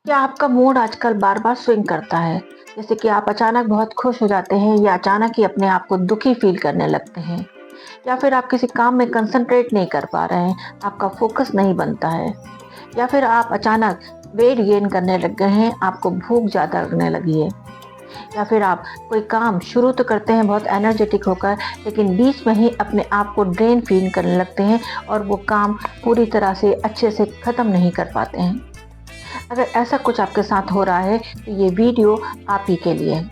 क्या आपका मूड आजकल बार-बार स्विंग करता है? जैसे कि आप अचानक बहुत खुश हो जाते हैं या अचानक ही अपने आप को दुखी फ़ील करने लगते हैं? या फिर आप किसी काम में कंसंट्रेट नहीं कर पा रहे हैं, आपका फ़ोकस नहीं बनता है? या फिर आप अचानक वेट गेन करने लग गए हैं, आपको भूख ज़्यादा लगने लगी है? या फिर आप कोई काम शुरू तो करते हैं बहुत एनर्जेटिक होकर, लेकिन बीच में ही अपने आप को ड्रेन फ़ील करने लगते हैं और वो काम पूरी तरह से अच्छे से ख़त्म नहीं कर पाते हैं? अगर ऐसा कुछ आपके साथ हो रहा है तो ये वीडियो आप ही के लिए है।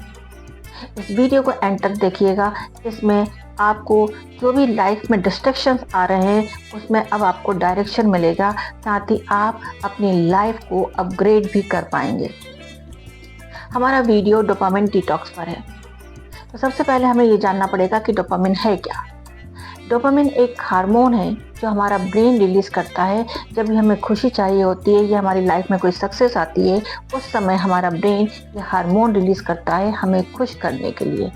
इस वीडियो को एंड तक देखिएगा। इसमें आपको जो भी लाइफ में डिस्ट्रैक्शंस आ रहे हैं उसमें अब आपको डायरेक्शन मिलेगा, साथ ही आप अपनी लाइफ को अपग्रेड भी कर पाएंगे। हमारा वीडियो डोपामिन डिटॉक्स पर है। तो सबसे पहले हमें ये जानना पड़ेगा कि डोपामिन है क्या। डोपामिन एक हार्मोन है जो हमारा ब्रेन रिलीज़ करता है जब भी हमें खुशी चाहिए होती है या हमारी लाइफ में कोई सक्सेस आती है। उस समय हमारा ब्रेन ये हार्मोन रिलीज़ करता है हमें खुश करने के लिए।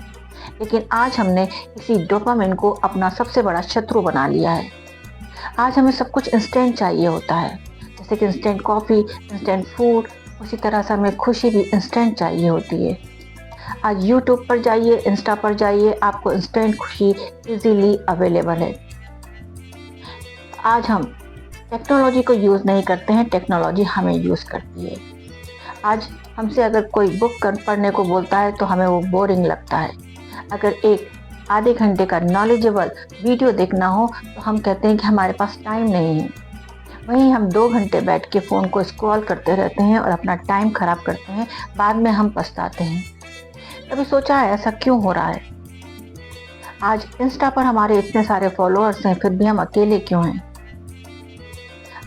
लेकिन आज हमने इसी डोपामिन को अपना सबसे बड़ा शत्रु बना लिया है। आज हमें सब कुछ इंस्टेंट चाहिए होता है, जैसे कि इंस्टेंट कॉफ़ी, इंस्टेंट फूड। उसी तरह से हमें खुशी भी इंस्टेंट चाहिए होती है। आज यूट्यूब पर जाइए, इंस्टा पर जाइए, आपको इंस्टेंट खुशी इजीली अवेलेबल है। आज हम टेक्नोलॉजी को यूज़ नहीं करते हैं, टेक्नोलॉजी हमें यूज़ करती है। आज हमसे अगर कोई पढ़ने को बोलता है तो हमें वो बोरिंग लगता है। अगर एक आधे घंटे का नॉलेजेबल वीडियो देखना हो तो हम कहते हैं कि हमारे पास टाइम नहीं है। वहीं हम 2 घंटे बैठ के फ़ोन को स्क्रॉल करते रहते हैं और अपना टाइम ख़राब करते हैं, बाद में हम पछताते हैं। कभी सोचा है ऐसा क्यों हो रहा है? आज इंस्टा पर हमारे इतने सारे फॉलोअर्स हैं, फिर भी हम अकेले क्यों हैं?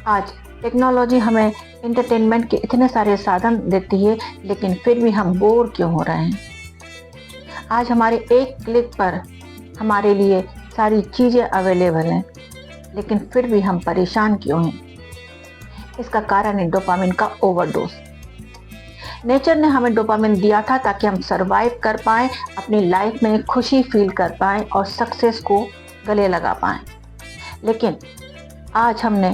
आज टेक्नोलॉजी हमें एंटरटेनमेंट के इतने सारे साधन देती है, लेकिन फिर भी हम बोर क्यों हो रहे हैं? आज हमारे एक क्लिक पर हमारे लिए सारी चीज़ें अवेलेबल हैं, लेकिन फिर भी हम परेशान क्यों हैं? इसका कारण है डोपामिन का ओवरडोज। नेचर ने हमें डोपामिन दिया था ताकि हम सरवाइव कर पाएँ, अपनी लाइफ में खुशी फील कर पाएँ और सक्सेस को गले लगा पाएँ। लेकिन आज हमने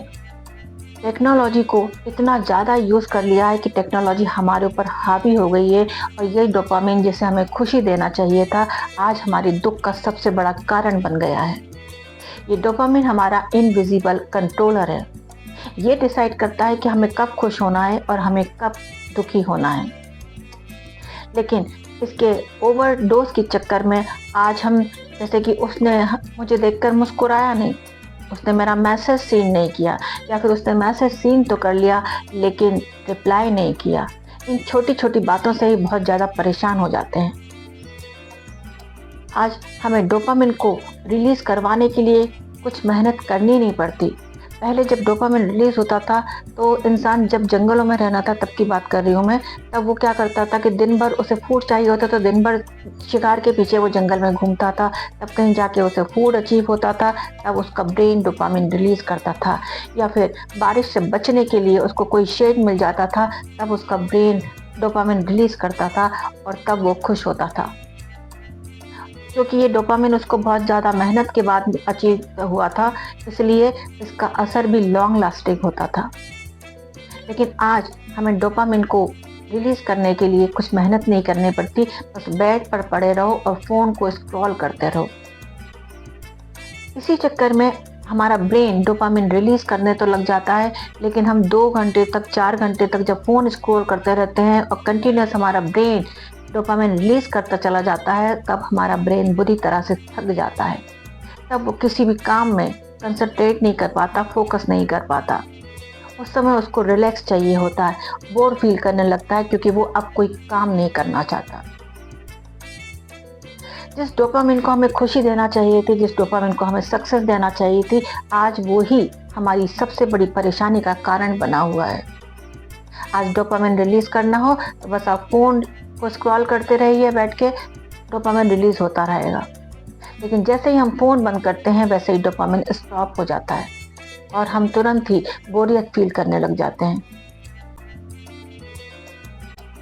टेक्नोलॉजी को इतना ज़्यादा यूज़ कर लिया है कि टेक्नोलॉजी हमारे ऊपर हावी हो गई है और यही डोपामिन जिसे हमें खुशी देना चाहिए था, आज हमारे दुःख का सबसे बड़ा कारण बन गया है। ये डोपामिन हमारा इनविजिबल कंट्रोलर है। ये डिसाइड करता है कि हमें कब खुश होना है और हमें कब दुखी होना है। लेकिन इसके ओवरडोज के चक्कर में आज हम, जैसे कि उसने मुझे देखकर मुस्कुराया नहीं, उसने मेरा मैसेज सीन नहीं किया, या फिर उसने मैसेज सीन तो कर लिया लेकिन रिप्लाई नहीं किया। इन छोटी छोटी बातों से ही बहुत ज़्यादा परेशान हो जाते हैं। आज हमें डोपामिन को रिलीज़ करवाने के लिए कुछ मेहनत करनी नहीं पड़ती। पहले जब डोपामिन रिलीज़ होता था तो इंसान जब जंगलों में रहना था, तब की बात कर रही हूँ मैं, तब वो क्या करता था कि दिन भर उसे फूड चाहिए होता तो दिन भर शिकार के पीछे वो जंगल में घूमता था। तब कहीं जाके उसे फूड अचीव होता था, तब उसका ब्रेन डोपामिन रिलीज़ करता था। या फिर बारिश से बचने के लिए उसको कोई शेड मिल जाता था, तब उसका ब्रेन डोपामिन रिलीज़ करता था और तब वो खुश होता था, क्योंकि ये डोपामिन उसको बहुत ज़्यादा मेहनत के बाद अचीव हुआ था, इसलिए इसका असर भी लॉन्ग लास्टिंग होता था। लेकिन आज हमें डोपामिन को रिलीज़ करने के लिए कुछ मेहनत नहीं करनी पड़ती, बस बेड पर पड़े रहो और फ़ोन को स्क्रॉल करते रहो। इसी चक्कर में हमारा ब्रेन डोपामिन रिलीज़ करने तो लग जाता है, लेकिन हम 2 घंटे तक, 4 घंटे तक जब फ़ोन स्क्रॉल करते रहते हैं और कंटिन्यूस हमारा ब्रेन डोपामिन रिलीज़ करता चला जाता है, तब हमारा ब्रेन बुरी तरह से थक जाता है। तब वो किसी भी काम में कंसंट्रेट नहीं कर पाता, फोकस नहीं कर पाता। उस समय उसको रिलैक्स चाहिए होता है, बोर फील करने लगता है क्योंकि वो अब कोई काम नहीं करना चाहता। जिस डोपामिन को हमें खुशी देना चाहिए थी, जिस डोपामिन को हमें सक्सेस देना चाहिए थी, आज वो ही हमारी सबसे बड़ी परेशानी का कारण बना हुआ है। आज डोपामिन रिलीज़ करना हो तो बस आप फ़ोन को स्क्रॉल करते रहिए बैठ के, डोपामिन रिलीज़ होता रहेगा। लेकिन जैसे ही हम फ़ोन बंद करते हैं वैसे ही डोपामिन स्टॉप हो जाता है और हम तुरंत ही बोरियत फील करने लग जाते हैं।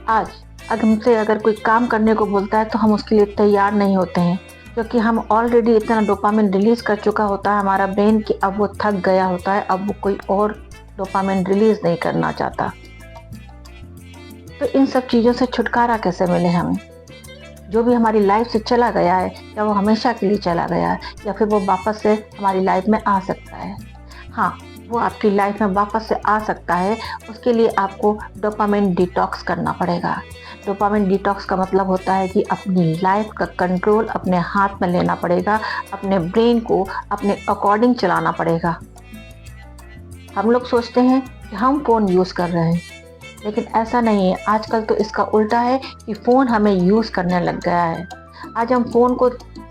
आज हमसे अगर कोई काम करने को बोलता है तो हम उसके लिए तैयार नहीं होते हैं, क्योंकि हम ऑलरेडी इतना डोपामिन रिलीज़ कर चुका होता है हमारा ब्रेन कि अब वो थक गया होता है, अब वो कोई और डोपामिन रिलीज़ नहीं करना चाहता। तो इन सब चीज़ों से छुटकारा कैसे मिले हमें? जो भी हमारी लाइफ से चला गया है, क्या वो हमेशा के लिए चला गया है या फिर वो वापस से हमारी लाइफ में आ सकता है? हाँ, वो आपकी लाइफ में वापस से आ सकता है, उसके लिए आपको डोपामाइन डिटॉक्स करना पड़ेगा। डोपामाइन डिटॉक्स का मतलब होता है कि अपनी लाइफ का कंट्रोल अपने हाथ में लेना पड़ेगा, अपने ब्रेन को अपने अकॉर्डिंग चलाना पड़ेगा। हम लोग सोचते हैं कि हम फ़ोन यूज़ कर रहे हैं, लेकिन ऐसा नहीं है। आजकल तो इसका उल्टा है कि फ़ोन हमें यूज़ करने लग गया है। आज हम फ़ोन को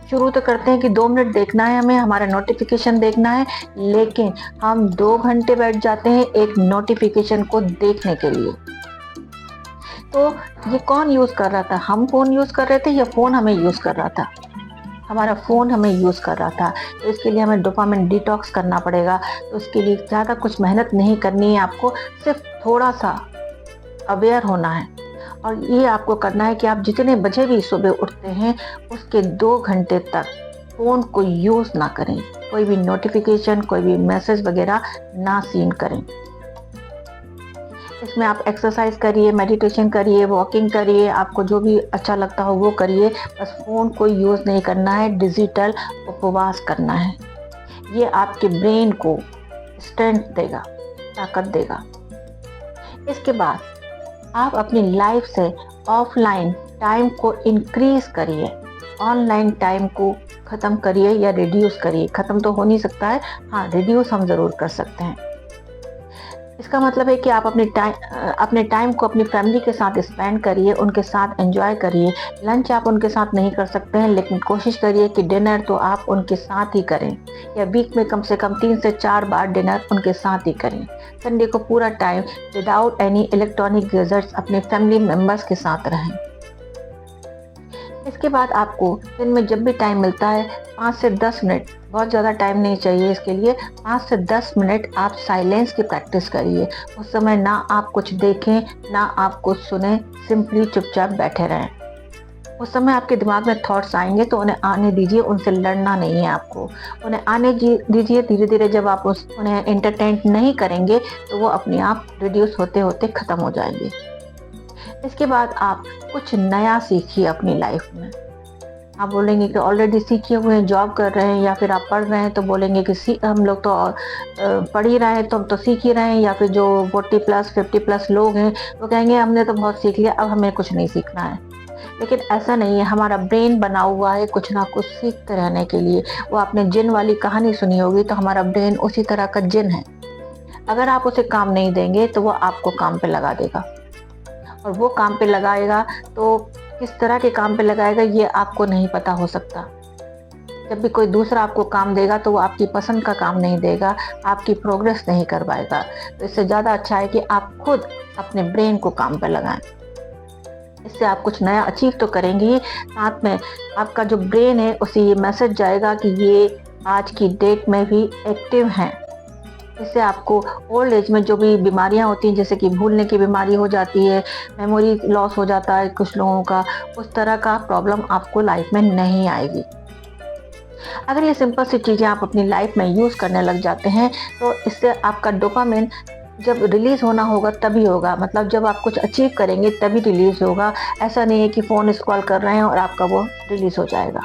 शुरू तो करते हैं कि 2 मिनट देखना है हमें, हमारा नोटिफ़िकेशन देखना है, लेकिन हम 2 घंटे बैठ जाते हैं एक नोटिफ़िकेशन को देखने के लिए। तो ये कौन यूज़ कर रहा था? हम फ़ोन यूज़ कर रहे थे या फ़ोन हमें यूज़ कर रहा था? हमारा फ़ोन हमें यूज़ कर रहा था। तो इसके लिए हमें डोपामाइन डिटॉक्स करना पड़ेगा। तो उसके लिए ज़्यादा कुछ मेहनत नहीं करनी है आपको, सिर्फ थोड़ा-सा अवेयर होना है। और ये आपको करना है कि आप जितने बजे भी सुबह उठते हैं, उसके 2 घंटे तक फ़ोन को यूज़ ना करें। कोई भी नोटिफ़िकेशन, कोई भी मैसेज वगैरह ना सीन करें। इसमें आप एक्सरसाइज करिए, मेडिटेशन करिए, वॉकिंग करिए, आपको जो भी अच्छा लगता हो वो करिए। बस फ़ोन को यूज़ नहीं करना है, डिजिटल उपवास करना है। ये आपके ब्रेन को स्ट्रेंथ देगा, ताकत देगा। इसके बाद आप अपनी लाइफ से ऑफलाइन टाइम को इंक्रीज़ करिए, ऑनलाइन टाइम को ख़त्म करिए या रिड्यूस करिए। ख़त्म तो हो नहीं सकता है, हाँ रिड्यूस हम ज़रूर कर सकते हैं। इसका मतलब है कि आप अपने टाइम को अपनी फैमिली के साथ स्पेंड करिए, उनके साथ एंजॉय करिए। लंच आप उनके साथ नहीं कर सकते हैं, लेकिन कोशिश करिए कि डिनर तो आप उनके साथ ही करें, या वीक में कम से कम 3 से 4 बार डिनर उनके साथ ही करें। संडे को पूरा time without any electronic gadgets अपने फैमिली मेम्बर्स के साथ रहें। इसके बाद आपको दिन में जब भी टाइम मिलता है 5 से 10 मिनट, बहुत ज़्यादा टाइम नहीं चाहिए इसके लिए, 5 से 10 मिनट आप साइलेंस की प्रैक्टिस करिए। उस समय ना आप कुछ देखें, ना आप कुछ सुने, सिंपली चुपचाप बैठे रहें। उस समय आपके दिमाग में थॉट्स आएंगे तो उन्हें आने दीजिए, उनसे लड़ना नहीं है आपको। उन्हें आने दीजिए, धीरे धीरे जब आप उन्हें एंटरटेन नहीं करेंगे तो वो अपने आप रिड्यूस होते होते ख़त्म हो जाएंगे। इसके बाद आप कुछ नया सीखिए अपनी लाइफ में। आप बोलेंगे कि ऑलरेडी सीखे हुए हैं, जॉब कर रहे हैं, या फिर आप पढ़ रहे हैं तो बोलेंगे कि हम लोग तो पढ़ ही रहे हैं, तो हम तो सीख ही रहे हैं। या फिर जो 40+ 50+ लोग हैं वो कहेंगे हमने तो बहुत सीख लिया, अब हमें कुछ नहीं सीखना है। लेकिन ऐसा नहीं है, हमारा ब्रेन बना हुआ है कुछ ना कुछ सीखते रहने के लिए। वो आपने जिन वाली कहानी सुनी होगी, तो हमारा ब्रेन उसी तरह का जिन है। अगर आप उसे काम नहीं देंगे तो वो आपको काम पे लगा देगा, और वो काम पे लगाएगा तो किस तरह के काम पे लगाएगा ये आपको नहीं पता हो सकता। जब भी कोई दूसरा आपको काम देगा तो वो आपकी पसंद का काम नहीं देगा, आपकी प्रोग्रेस नहीं कर पाएगा। तो इससे ज़्यादा अच्छा है कि आप खुद अपने ब्रेन को काम पे लगाएं। इससे आप कुछ नया अचीव तो करेंगे, साथ में आपका जो ब्रेन है उसे ये मैसेज जाएगा कि ये आज की डेट में भी एक्टिव हैं। इससे आपको ओल्ड एज में जो भी बीमारियां होती हैं, जैसे कि भूलने की बीमारी हो जाती है, मेमोरी लॉस हो जाता है कुछ लोगों का, उस तरह का प्रॉब्लम आपको लाइफ में नहीं आएगी। अगर ये सिंपल सी चीज़ें आप अपनी लाइफ में यूज़ करने लग जाते हैं तो इससे आपका डोपामाइन जब रिलीज़ होना होगा तभी होगा। मतलब जब आप कुछ अचीव करेंगे तभी रिलीज़ होगा। ऐसा नहीं है कि फ़ोन स्क्रॉल कर रहे हैं और आपका वो रिलीज़ हो जाएगा।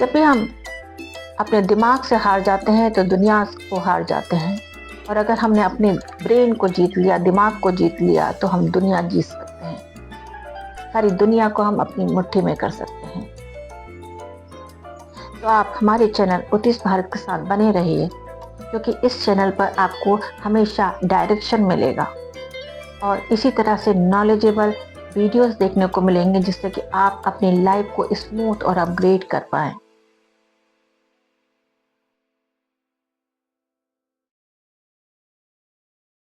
जब भी हम अपने दिमाग से हार जाते हैं तो दुनिया को हार जाते हैं, और अगर हमने अपने ब्रेन को जीत लिया, दिमाग को जीत लिया, तो हम दुनिया जीत सकते हैं। सारी दुनिया को हम अपनी मुट्ठी में कर सकते हैं। तो आप हमारे चैनल उत्तिश भारत के साथ बने रहिए, क्योंकि इस चैनल पर आपको हमेशा डायरेक्शन मिलेगा और इसी तरह से नॉलेजेबल वीडियोस देखने को मिलेंगे, जिससे कि आप अपनी लाइफ को स्मूथ और अपग्रेड कर पाएँ।